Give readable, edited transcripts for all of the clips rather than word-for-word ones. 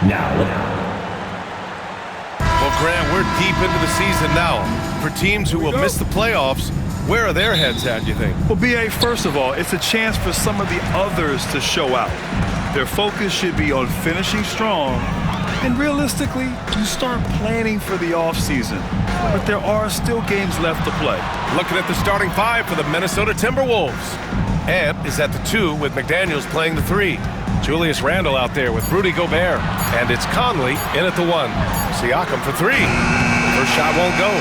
now. Well, Grant, we're deep into the season now. For teams who will miss the playoffs, where are their heads at, you think? Well, BA, first of all, it's a chance for some of the others to show out. Their focus should be on finishing strong, and realistically, you start planning for the offseason. But there are still games left to play. Looking at the starting five for the Minnesota Timberwolves. Ant is at the 2 with McDaniels playing the 3. Julius Randle out there with Rudy Gobert. And it's Conley in at the 1. Siakam for 3. First shot won't go.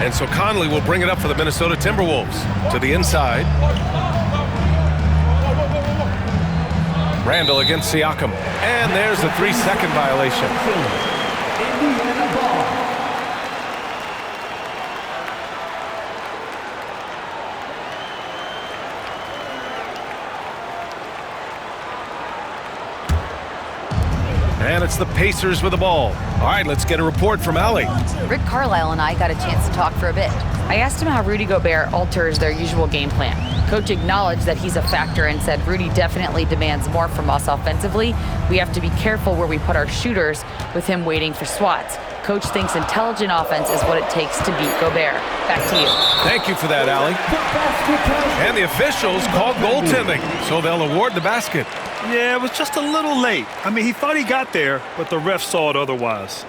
And so Conley will bring it up for the Minnesota Timberwolves. To the inside. Randle against Siakam. And there's a 3-second violation. And it's the Pacers with the ball. All right, let's get a report from Allie. Rick Carlisle and I got a chance to talk for a bit. I asked him how Rudy Gobert alters their usual game plan. Coach acknowledged that he's a factor and said Rudy definitely demands more from us offensively. We have to be careful where we put our shooters with him waiting for swats. Coach thinks intelligent offense is what it takes to beat Gobert. Back to you. Thank you for that, Allie. And the officials called goaltending, so they'll award the basket. Yeah, it was just a little late. I mean, he thought he got there, but the ref saw it otherwise.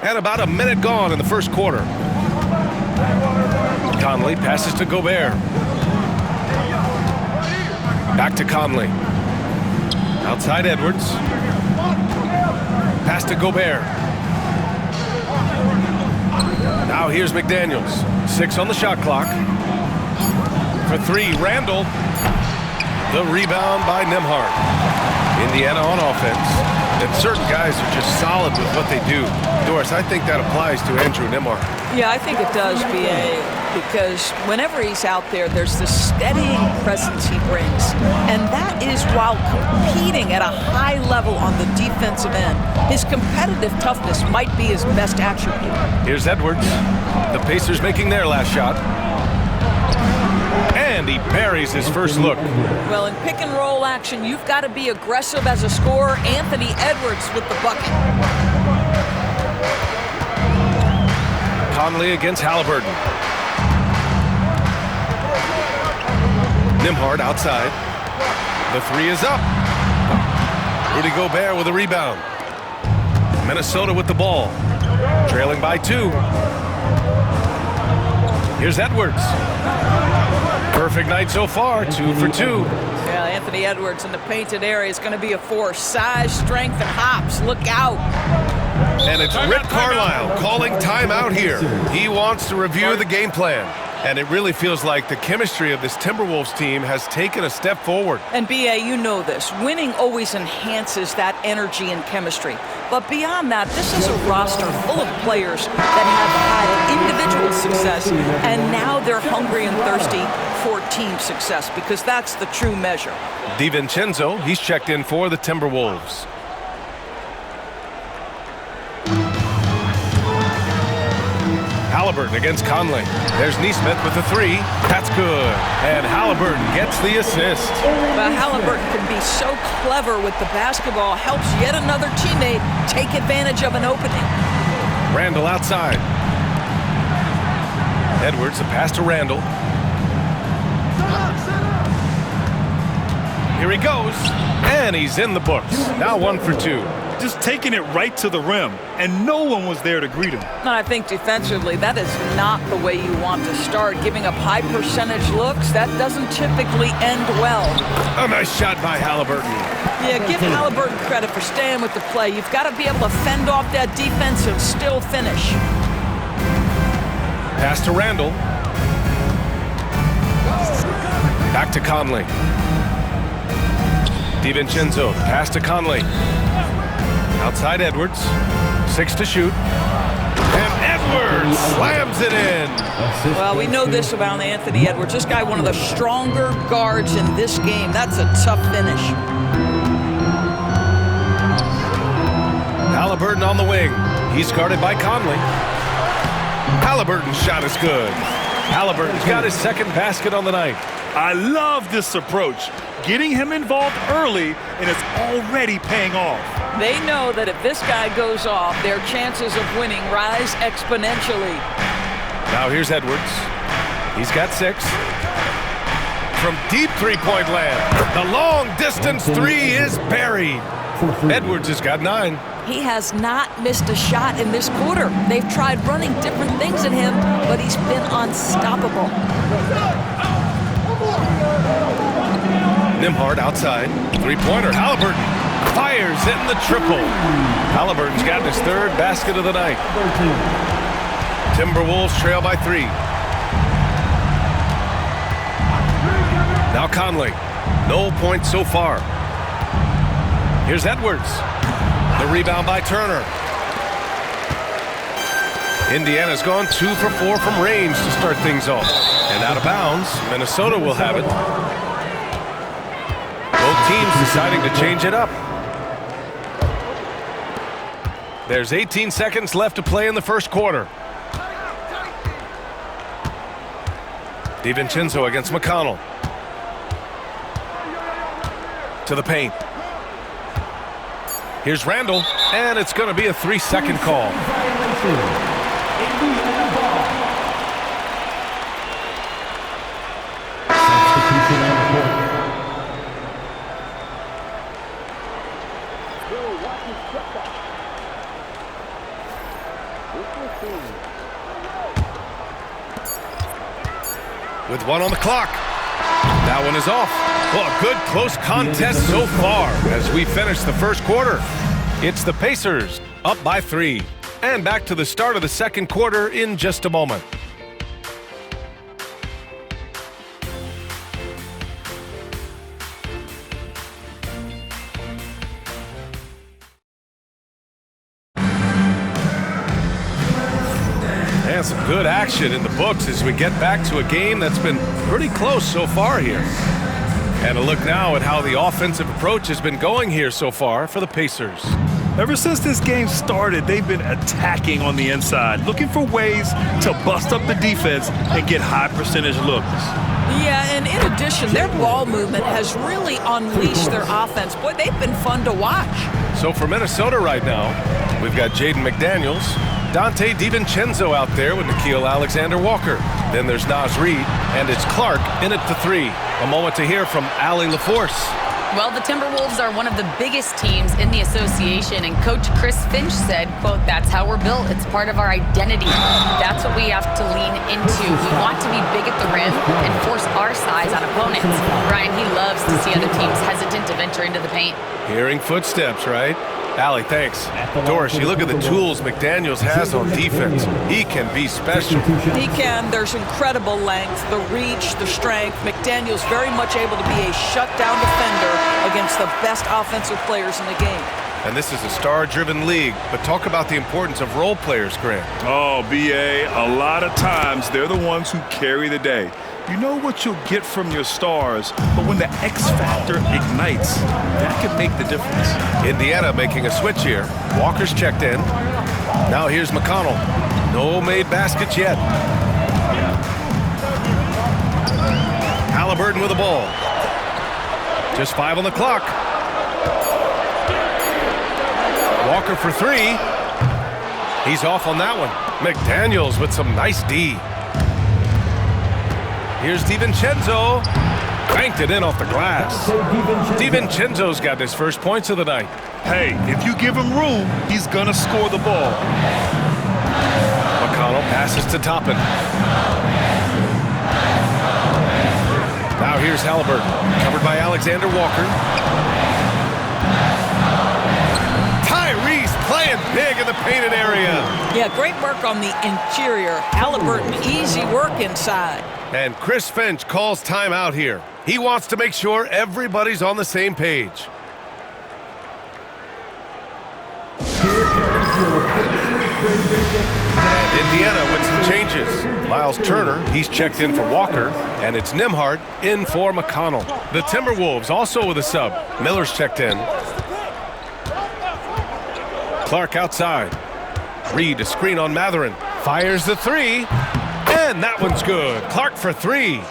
And about a minute gone in the first quarter. Conley passes to Gobert. Back to Conley. Outside Edwards. Pass to Gobert. Now here's McDaniels. 6 on the shot clock. For 3, Randle. The rebound by Nembhard. Indiana on offense. And certain guys are just solid with what they do. Doris, I think that applies to Andrew Nembhard. Yeah, I think it does, BA, because whenever he's out there, there's this steadying presence he brings. And that is while competing at a high level on the defensive end. His competitive toughness might be his best attribute. Here's Edwards. The Pacers making their last shot. And he buries his first look. Well, in pick and roll action, you've got to be aggressive as a scorer. Anthony Edwards with the bucket. Conley against Halliburton. Nembhard outside. The 3 is up. Rudy Gobert with a rebound. Minnesota with the ball. Trailing by 2. Here's Edwards. Perfect night so far, 2 for 2. Yeah, Anthony Edwards in the painted area is going to be a force. Size, strength, and hops. Look out. And it's Rick Carlisle calling timeout here. He wants to review the game plan. And it really feels like the chemistry of this Timberwolves team has taken a step forward. And BA, you know this. Winning always enhances that energy and chemistry. But beyond that, this is a roster full of players that have had individual success, and now they're hungry and thirsty for team success, because that's the true measure. DiVincenzo, he's checked in for the Timberwolves. Halliburton against Conley. There's Nesmith with the 3. That's good. And Halliburton gets the assist. Well, Halliburton can be so clever with the basketball. Helps yet another teammate take advantage of an opening. Randle outside. Edwards, a pass to Randle. Here he goes. And he's in the books. Now 1 for 2. Just taking it right to the rim, and no one was there to greet him. And I think defensively, that is not the way you want to start. Giving up high percentage looks, that doesn't typically end well. A nice shot by Halliburton. Yeah, give Halliburton credit for staying with the play. You've got to be able to fend off that defense and still finish. Pass to Randle. Back to Conley. DiVincenzo, pass to Conley. Outside Edwards. 6 to shoot. And Edwards slams it in. Well, we know this about Anthony Edwards. This guy, one of the stronger guards in this game. That's a tough finish. Halliburton on the wing. He's guarded by Conley. Halliburton's shot is good. Halliburton's got his second basket on the night. I love this approach. Getting him involved early, and it's already paying off. They know that if this guy goes off, their chances of winning rise exponentially. Now here's Edwards. He's got 6. From deep three-point land, the long-distance 3 is buried. Edwards has got 9. He has not missed a shot in this quarter. They've tried running different things at him, but he's been unstoppable. Nembhard outside. Three-pointer. Halliburton fires in the triple. Halliburton's got his 3rd basket of the night. Timberwolves trail by 3. Now Conley. No points so far. Here's Edwards. The rebound by Turner. Indiana's gone 2 for 4 from range to start things off. And out of bounds, Minnesota will have it. Both teams deciding to change it up. There's 18 seconds left to play in the first quarter. DiVincenzo against McConnell. To the paint. Here's Randall, and it's going to be a 3-second call. With 1 on the clock. That one is off. Well, a good close contest so far as we finish the first quarter. It's the Pacers up by 3. And back to the start of the second quarter in just a moment. And some good action in the books as we get back to a game that's been pretty close so far here. And a look now at how the offensive approach has been going here so far for the Pacers. Ever since this game started, they've been attacking on the inside, looking for ways to bust up the defense and get high percentage looks. Yeah, and in addition, their ball movement has really unleashed their offense. Boy, they've been fun to watch. So for Minnesota right now, we've got Jaden McDaniels, Dante DiVincenzo out there with Nickeil Alexander-Walker. Then there's Naz Reid, and it's Clark in at the 3. A moment to hear from Allie LaForce. Well, the Timberwolves are one of the biggest teams in the association, and Coach Chris Finch said, quote, "That's how we're built. It's part of our identity. That's what we have to lean into. We want to be big at the rim and force our size on opponents." Brian, he loves to see other teams hesitant to venture into the paint. Hearing footsteps, right? Allie, thanks. Doris, you look at the tools McDaniels has on defense. He can be special. He can. There's incredible length, the reach, the strength. McDaniels very much able to be a shutdown defender against the best offensive players in the game. And this is a star-driven league, but talk about the importance of role players, Grant. Oh, B.A., a lot of times they're the ones who carry the day. You know what you'll get from your stars, but when the X factor ignites, that could make the difference. Indiana making a switch here. Walker's checked in. Now here's McConnell. No made baskets yet. Halliburton with the ball. Just 5 on the clock. Walker for 3. He's off on that one. McDaniels with some nice D. Here's DiVincenzo. Banked it in off the glass. DiVincenzo's got his first points of the night. Hey, if you give him room, he's going to score the ball. McConnell passes to Toppin. Now here's Halliburton. Covered by Alexander Walker. Tyrese playing big in the painted area. Yeah, great work on the interior. Halliburton, easy work inside. And Chris Finch calls timeout here. He wants to make sure everybody's on the same page. And Indiana with some changes. Miles Turner, he's checked in for Walker, and it's Nembhard in for McConnell. The Timberwolves also with a sub. Miller's checked in. Clark outside. Reid a screen on Matherin. Fires the 3. And that one's good. Clark for 3.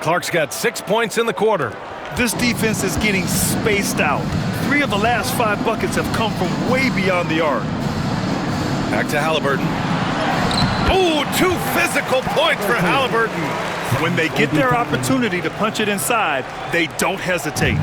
Clark's got 6 points in the quarter. This defense is getting spaced out. 3 of the last 5 buckets have come from way beyond the arc. Back to Halliburton. Oh, 2 physical points for Halliburton. When they get their opportunity to punch it inside, they don't hesitate.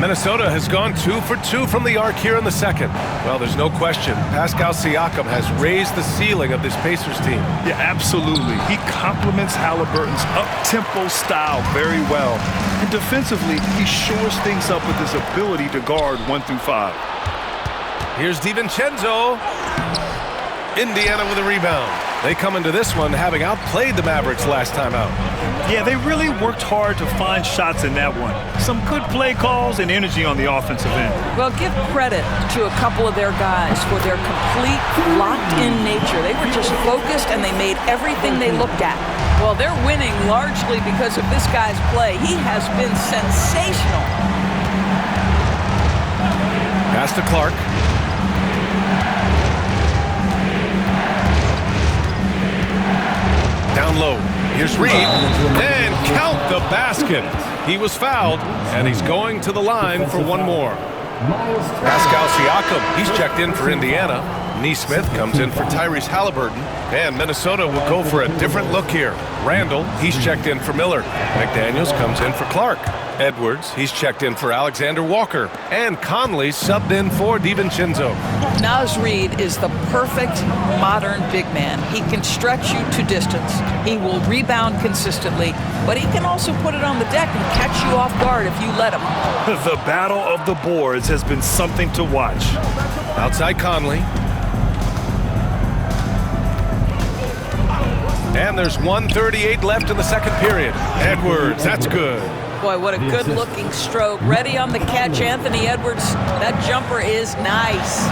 Minnesota has gone 2 for 2 from the arc here in the second. Well, there's no question. Pascal Siakam has raised the ceiling of this Pacers team. Yeah, absolutely. He complements Halliburton's up-tempo style very well. And defensively, he shores things up with his ability to guard 1 through 5. Here's DiVincenzo. Indiana with a rebound. They come into this one having outplayed the Mavericks last time out. Yeah, they really worked hard to find shots in that one. Some good play calls and energy on the offensive end. Well, give credit to a couple of their guys for their complete locked-in nature. They were just focused and they made everything they looked at. Well, they're winning largely because of this guy's play. He has been sensational. Pass to Clark. Down low. Here's Reed. And count the basket. He was fouled, and he's going to the line for one more. Pascal Siakam, he's checked in for Indiana. Nesmith comes in for Tyrese Halliburton. And Minnesota will go for a different look here. Randall, he's checked in for Miller. McDaniels comes in for Clark. Edwards, he's checked in for Alexander Walker. And Conley subbed in for DiVincenzo. Naz Reid is the perfect modern big man. He can stretch you to distance. He will rebound consistently, but he can also put it on the deck and catch you off guard if you let him. The battle of the boards has been something to watch. Outside Conley. And there's 1:38 left in the second period. Edwards, that's good. Boy, what a good-looking stroke. Ready on the catch, Anthony Edwards. That jumper is nice.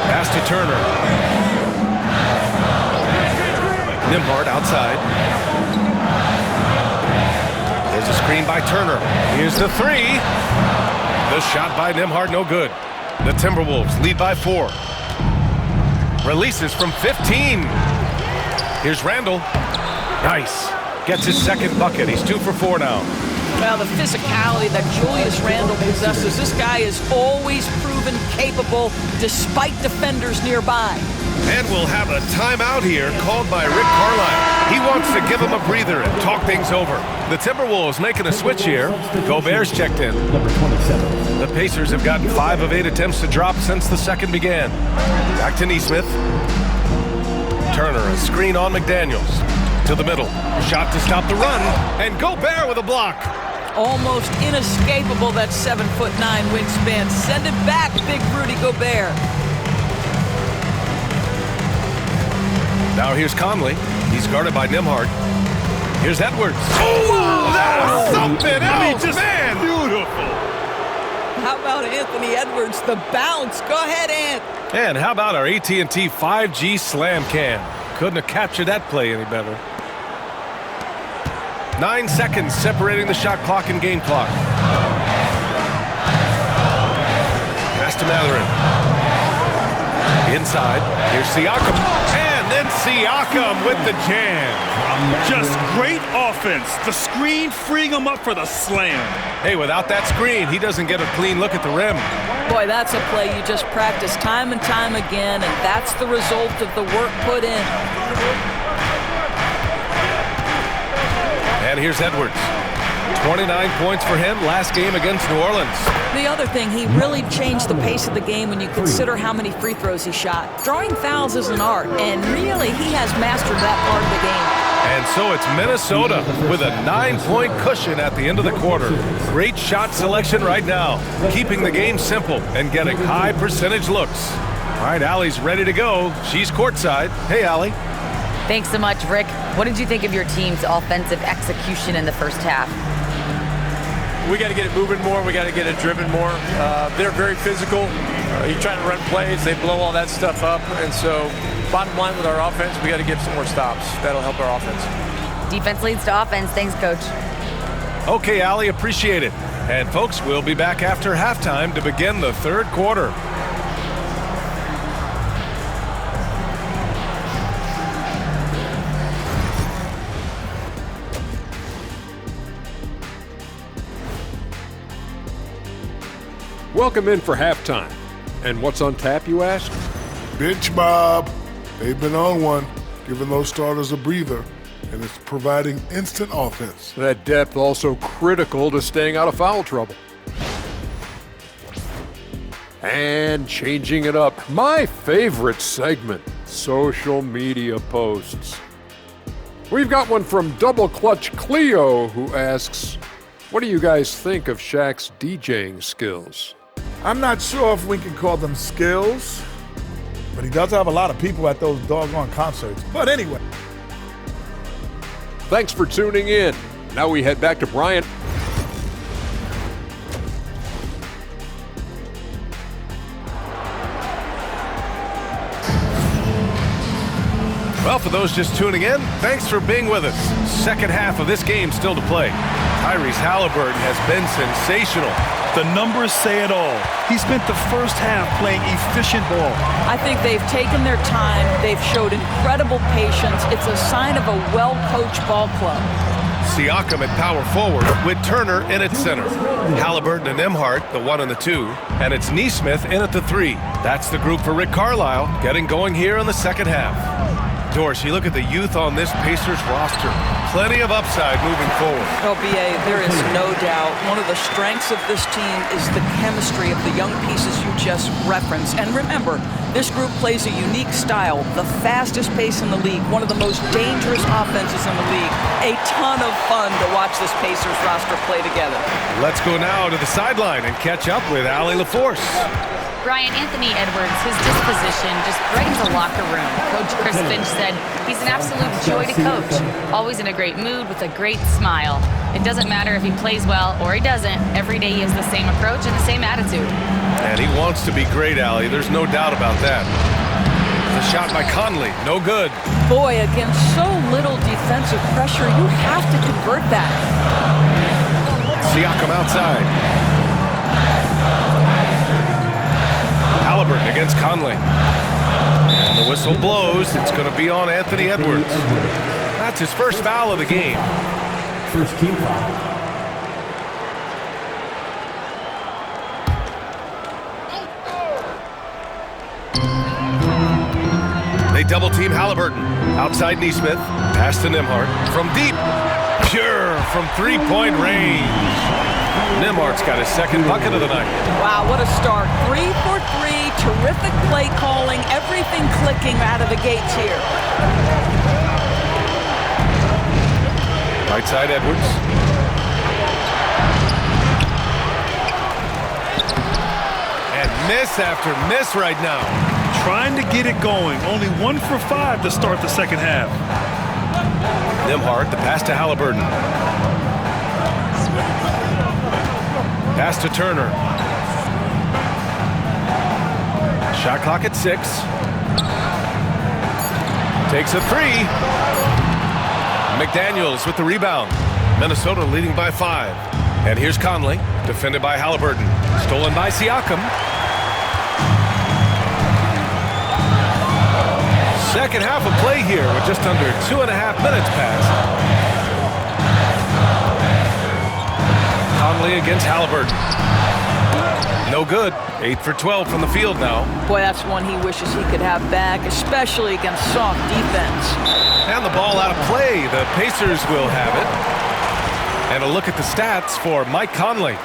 Pass to Turner. Nembhard outside. There's a screen by Turner. Here's the 3. The shot by Nembhard, no good. The Timberwolves lead by 4. Releases from 15. Here's Randall. Nice. Gets his second bucket. He's 2 for 4 now. Well, the physicality that Julius Randle possesses, this guy is always proven capable despite defenders nearby. And we'll have a timeout here called by Rick Carlisle. He wants to give him a breather and talk things over. The Timberwolves making a switch here. Gobert's checked in. Number 27. The Pacers have gotten 5 of 8 attempts to drop since the second began. Back to Nesmith. Turner, a screen on McDaniels. To the middle. Shot to stop the run. And Gobert with a block. Almost inescapable, that 7'9" wingspan. Send it back, big Rudy Gobert. Now here's Conley. He's guarded by Nembhard. Here's Edwards. Oh, that was something else, man! Beautiful. How about Anthony Edwards, the bounce? Go ahead, Ant. And how about our AT&T 5G slam cam? Couldn't have captured that play any better. 9 seconds separating the shot clock and game clock. Pass to Mathurin. Inside. Here's Siakam. And then Siakam with the jam. Just great offense. The screen freeing him up for the slam. Hey, without that screen, he doesn't get a clean look at the rim. Boy, that's a play you just practice time and time again, and that's the result of the work put in. And here's Edwards. 29 points for him last game against New Orleans. The other thing, he really changed the pace of the game when you consider how many free throws he shot. Drawing fouls is an art, and really, he has mastered that part of the game. And so it's Minnesota with a 9-point cushion at the end of the quarter. Great shot selection right now, keeping the game simple and getting high percentage looks. All right, Allie's ready to go. She's courtside. Hey, Allie. Thanks so much, Rick. What did you think of your team's offensive execution in the first half? We got to get it moving more. We got to get it driven more. They're very physical. You're trying to run plays. They blow all that stuff up. And so bottom line with our offense, we got to get some more stops. That'll help our offense. Defense leads to offense. Thanks, Coach. Okay, Allie, appreciate it. And folks, we'll be back after halftime to begin the third quarter. Welcome in for halftime. And what's on tap, you ask? Bench Bob. They've been on one, giving those starters a breather, and it's providing instant offense. That depth also critical to staying out of foul trouble. And changing it up, my favorite segment, social media posts. We've got one from Double Clutch Cleo who asks, what do you guys think of Shaq's DJing skills? I'm not sure if we can call them skills, but he does have a lot of people at those doggone concerts. But anyway. Thanks for tuning in. Now we head back to Bryant. Well, for those just tuning in, thanks for being with us. Second half of this game still to play. Tyrese Halliburton has been sensational. The numbers say it all. He spent the first half playing efficient ball. I think they've taken their time. They've showed incredible patience. It's a sign of a well-coached ball club. Siakam at power forward with Turner in at center. Halliburton and Nembhard, the 1 and the 2. And it's Nesmith in at the 3. That's the group for Rick Carlisle, getting going here in the second half. Doris, you look at the youth on this Pacers roster. Plenty of upside moving forward. Oh, B.A., there is no doubt. One of the strengths of this team is the chemistry of the young pieces you just referenced. And remember, this group plays a unique style, the fastest pace in the league, one of the most dangerous offenses in the league. A ton of fun to watch this Pacers roster play together. Let's go now to the sideline and catch up with Allie LaForce. Brian, Anthony Edwards, his disposition just brightens the locker room. Coach Chris Finch said he's an absolute joy to coach. Always in a great mood with a great smile. It doesn't matter if he plays well or he doesn't. Every day he has the same approach and the same attitude. And he wants to be great, Allie. There's no doubt about that. The shot by Conley, no good. Boy, against so little defensive pressure, you have to convert that. Siakam outside. Halliburton against Conley. And the whistle blows. It's going to be on Anthony Edwards. That's his first foul of the game. First team foul. They double team Halliburton. Outside Nesmith. Pass to Nembhard. From deep. Pure from three-point range. Nembhard's got his second bucket of the night. Wow, what a start. 3 for 3. Terrific play calling. Everything clicking out of the gates here. Right side Edwards. And miss after miss right now. Trying to get it going. Only 1 for 5 to start the second half. Nembhard, the pass to Halliburton. Pass to Turner. Shot clock at 6. Takes a 3. McDaniels with the rebound. Minnesota leading by 5. And here's Conley, defended by Halliburton. Stolen by Siakam. Second half of play here with just under 2.5 minutes passed. Conley against Halliburton. No good. 8 for 12 from the field now. Boy, that's one he wishes he could have back, especially against soft defense. And the ball out of play. The Pacers will have it. And a look at the stats for Mike Conley.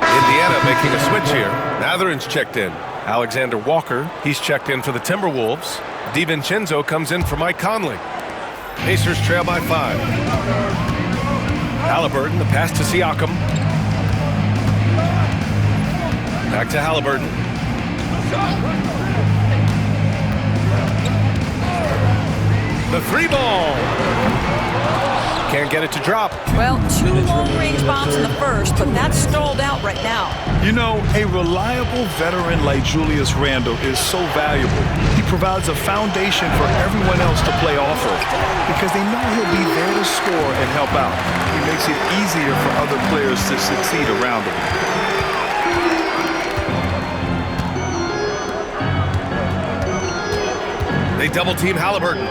Indiana making a switch here. Matherin's checked in. Alexander Walker, he's checked in for the Timberwolves. DiVincenzo comes in for Mike Conley. Pacers trail by 5. Halliburton, the pass to Siakam. Back to Halliburton. The 3 ball. Can't get it to drop. Well, 2 long-range bombs in the first, but that's stalled out right now. You know, a reliable veteran like Julius Randle is so valuable. He provides a foundation for everyone else to play off of because they know he'll be there to score and help out. He makes it easier for other players to succeed around him. They double team Halliburton.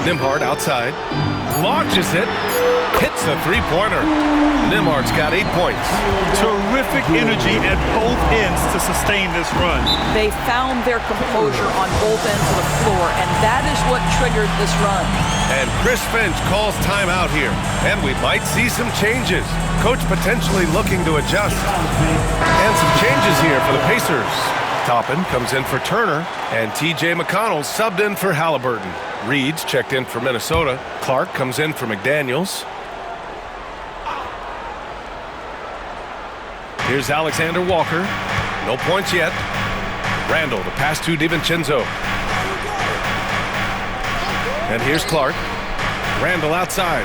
Nembhard outside. Launches it. Hits the three-pointer. Nembhard's got 8 points. Terrific energy at both ends to sustain this run. They found their composure on both ends of the floor, and that is what triggered this run. And Chris Finch calls timeout here. And we might see some changes. Coach potentially looking to adjust. And some changes here for the Pacers. Toppin comes in for Turner, and T.J. McConnell subbed in for Halliburton. Reed's checked in for Minnesota. Clark comes in for McDaniels. Here's Alexander Walker. No points yet. Randall, the pass to DiVincenzo. And here's Clark. Randall outside.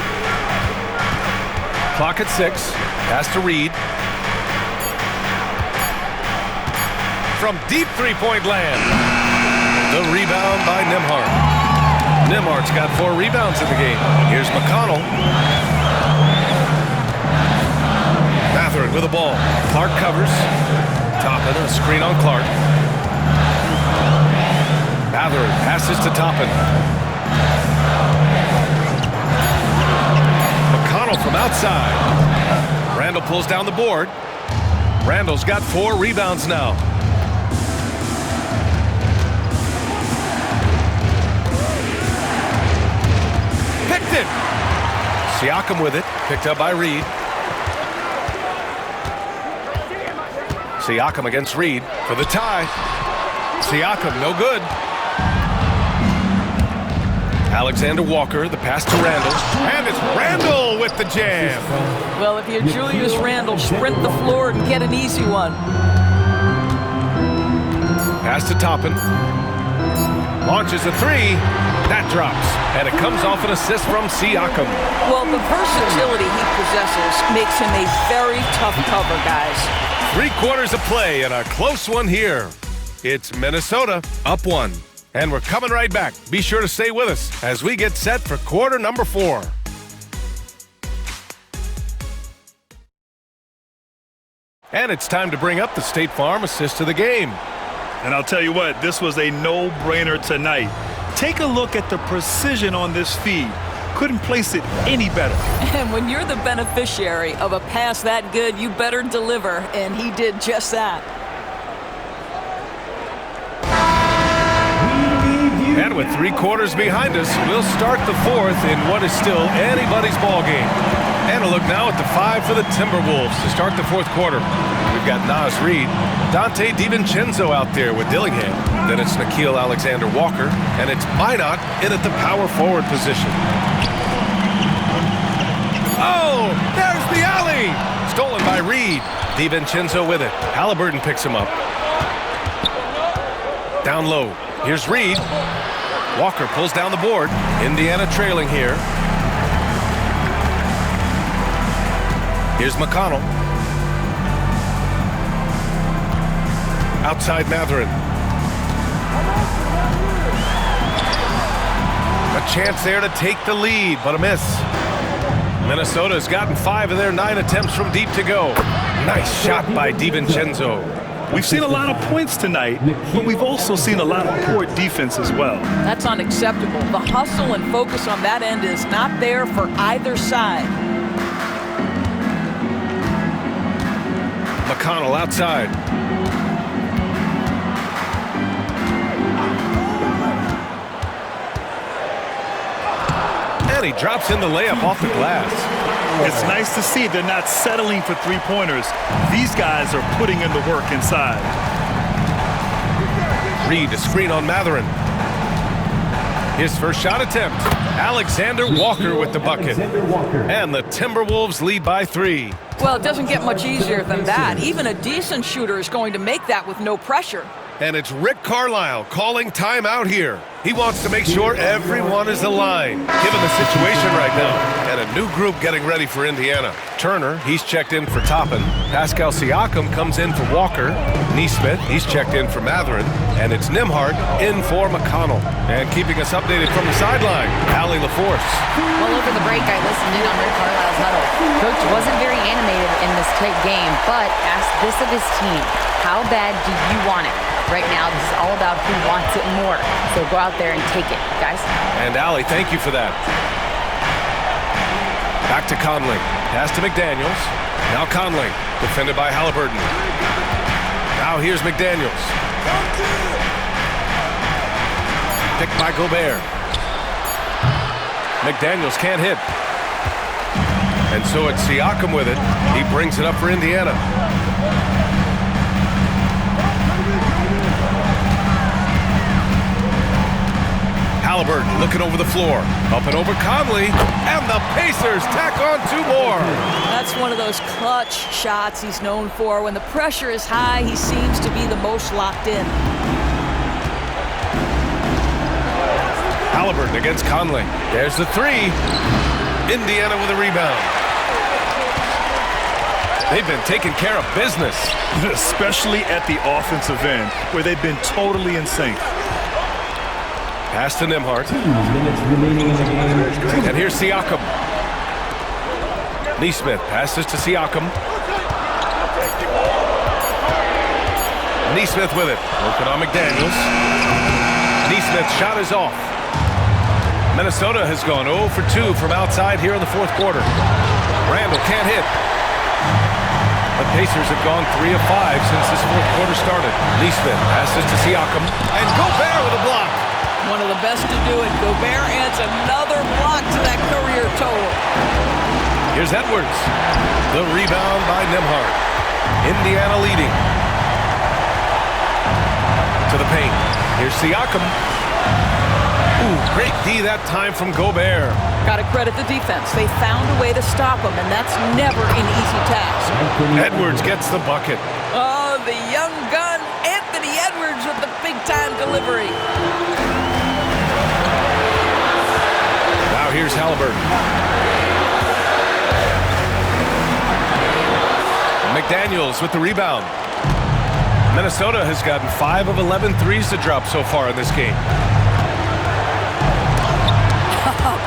Clock at 6. Pass to Reed. From deep three-point land. The rebound by Nembhard. Nembhard's got 4 rebounds in the game. Here's McConnell. Mathurin with the ball. Clark covers. Toppin, a screen on Clark. Mathurin passes to Toppin. McConnell from outside. Randall pulls down the board. Randall's got 4 rebounds now. Picked it. Siakam with it. Picked up by Reed. Siakam against Reed for the tie. Siakam, no good. Alexander Walker, the pass to Randall. And it's Randall with the jam. Well, if you're Julius Randall, sprint the floor and get an easy one. Pass to Toppin. Launches a 3. That drops. And it comes off an assist from Siakam. Well, the versatility he possesses makes him a very tough cover, guys. 3 quarters of play and a close one here. It's Minnesota up 1. And we're coming right back. Be sure to stay with us as we get set for quarter number 4. And it's time to bring up the State Farm assist of the game. And I'll tell you what, this was a no-brainer tonight. Take a look at the precision on this feed. Couldn't place it any better. And when you're the beneficiary of a pass that good, you better deliver, and he did just that. And with 3 quarters behind us, we'll start the 4th in what is still anybody's ball game. And a look now at the 5 for the Timberwolves to start the 4th quarter. We've got Naz Reid, Dante DiVincenzo out there with Dillingham. Then it's Nickeil Alexander Walker, and it's Minot in at the power forward position. Oh, there's the alley! Stolen by Reed. DiVincenzo with it. Halliburton picks him up. Down low. Here's Reed. Walker pulls down the board. Indiana trailing here. Here's McConnell. Outside Mathurin. A chance there to take the lead, but a miss. Minnesota's gotten 5 of their 9 attempts from deep to go. Nice shot by DiVincenzo. We've seen a lot of points tonight, but we've also seen a lot of poor defense as well. That's unacceptable. The hustle and focus on that end is not there for either side. McConnell outside. And he drops in the layup off the glass. It's nice to see they're not settling for 3-pointers. These guys are putting in the work inside. Reed, a screen on Mathurin. His first shot attempt. Alexander Walker with the bucket. And the Timberwolves lead by 3. Well, it doesn't get much easier than that. Even a decent shooter is going to make that with no pressure. And it's Rick Carlisle calling timeout here. He wants to make sure everyone is aligned, given the situation right now. And a new group getting ready for Indiana. Turner, he's checked in for Toppin. Pascal Siakam comes in for Walker. Neesmith, he's checked in for Matherin. And it's Nembhard in for McConnell. And keeping us updated from the sideline, Allie LaForce. Well, over the break, I listened in on Rick Carlisle's huddle. Coach wasn't very animated in this tight game, but asked this of his team: how bad do you want it? Right now, this is all about who wants it more. So go out there and take it, guys. And Allie, thank you for that. Back to Conley. Pass to McDaniels. Now Conley, defended by Halliburton. Now here's McDaniels. Picked by Gobert. McDaniels can't hit. And so it's Siakam with it. He brings it up for Indiana. Halliburton looking over the floor. Up and over Conley. And the Pacers tack on 2 more. That's one of those clutch shots he's known for. When the pressure is high, he seems to be the most locked in. Halliburton against Conley. There's the 3. Indiana with a rebound. They've been taking care of business. Especially at the offensive end, where they've been totally in sync. Pass to Nembhard. 2 minutes remaining in the game. And here's Siakam. Neesmith passes to Siakam. Neesmith with it. Working on McDaniels. Neesmith's shot is off. Minnesota has gone 0 for 2 from outside here in the 4th quarter. Randall can't hit. The Pacers have gone 3 of 5 since this 4th quarter started. Neesmith passes to Siakam. And Gobert with a block. One of the best to do it. Gobert adds another block to that career total. Here's Edwards. The rebound by Nembhard. Indiana leading. To the paint. Here's Siakam. Ooh, great D that time from Gobert. Got to credit the defense. They found a way to stop him, and that's never an easy task. Edwards gets the bucket. Oh, the young gun, Anthony Edwards with the big-time delivery. Now here's Halliburton. McDaniels with the rebound. Minnesota has gotten 5 of 11 threes to drop so far in this game.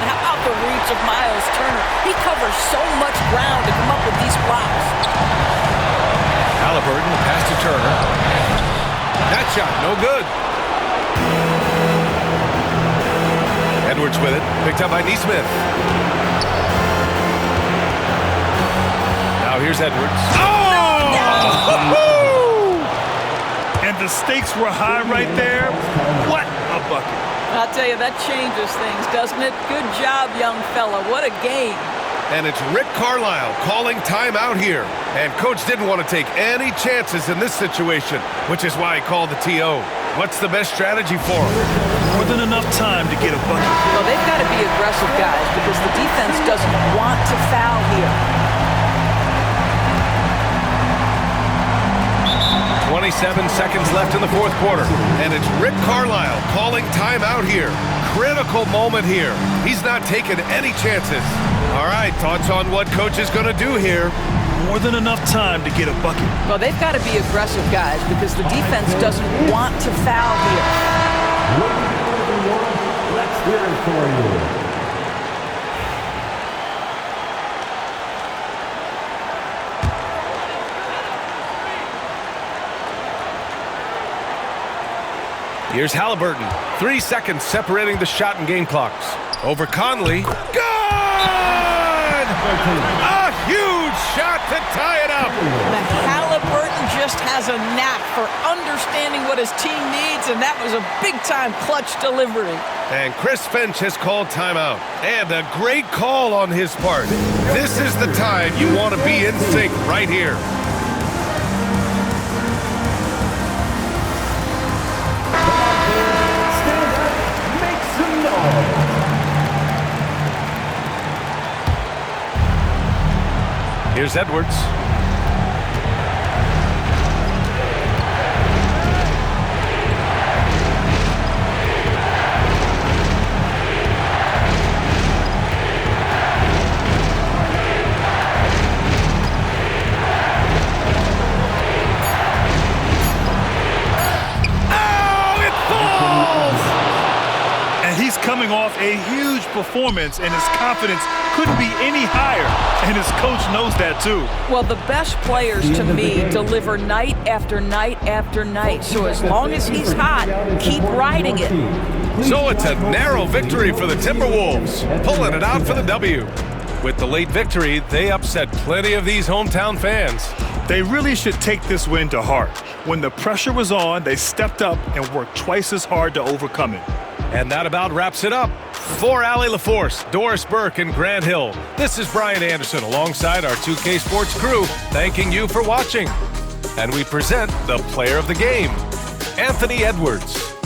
Out the reach of Miles Turner. He covers so much ground to come up with these blocks. Halliburton, pass to Turner. That shot, no good. Edwards with it, picked up by Neesmith. Now here's Edwards. Oh! And the stakes were high right there. What a bucket. I'll tell you, that changes things, doesn't it? Good job, young fella. What a game. And it's Rick Carlisle calling timeout here. And coach didn't want to take any chances in this situation, which is why he called the TO. What's the best strategy for him? More than enough time to get a bucket. Well, they've got to be aggressive, guys, because the defense doesn't want to foul here. 27 seconds left in the 4th quarter. And it's Rick Carlisle calling timeout here. Critical moment here. He's not taking any chances. All right, thoughts on what coach is going to do here? More than enough time to get a bucket. Well, they've got to be aggressive, guys, because the defense doesn't want to foul here. Let's hear it for you. Here's Halliburton. 3 seconds separating the shot and game clocks. Over Conley. Good! A huge shot to tie it up. And Halliburton just has a knack for understanding what his team needs, and that was a big-time clutch delivery. And Chris Finch has called timeout. And a great call on his part. This is the time you want to be in sync right here. Here's Edwards. a huge performance, and his confidence couldn't be any higher, and his coach knows that too. Well, the best players to me deliver night after night after night. So as long as he's hot, keep riding it. So it's a narrow victory for the Timberwolves, pulling it out for the W. With the late victory, they upset plenty of these hometown fans. They really should take this win to heart. When the pressure was on, they stepped up and worked twice as hard to overcome it. And that about wraps it up. For Allie LaForce, Doris Burke, and Grant Hill, this is Brian Anderson alongside our 2K Sports crew, thanking you for watching. And we present the player of the game, Anthony Edwards.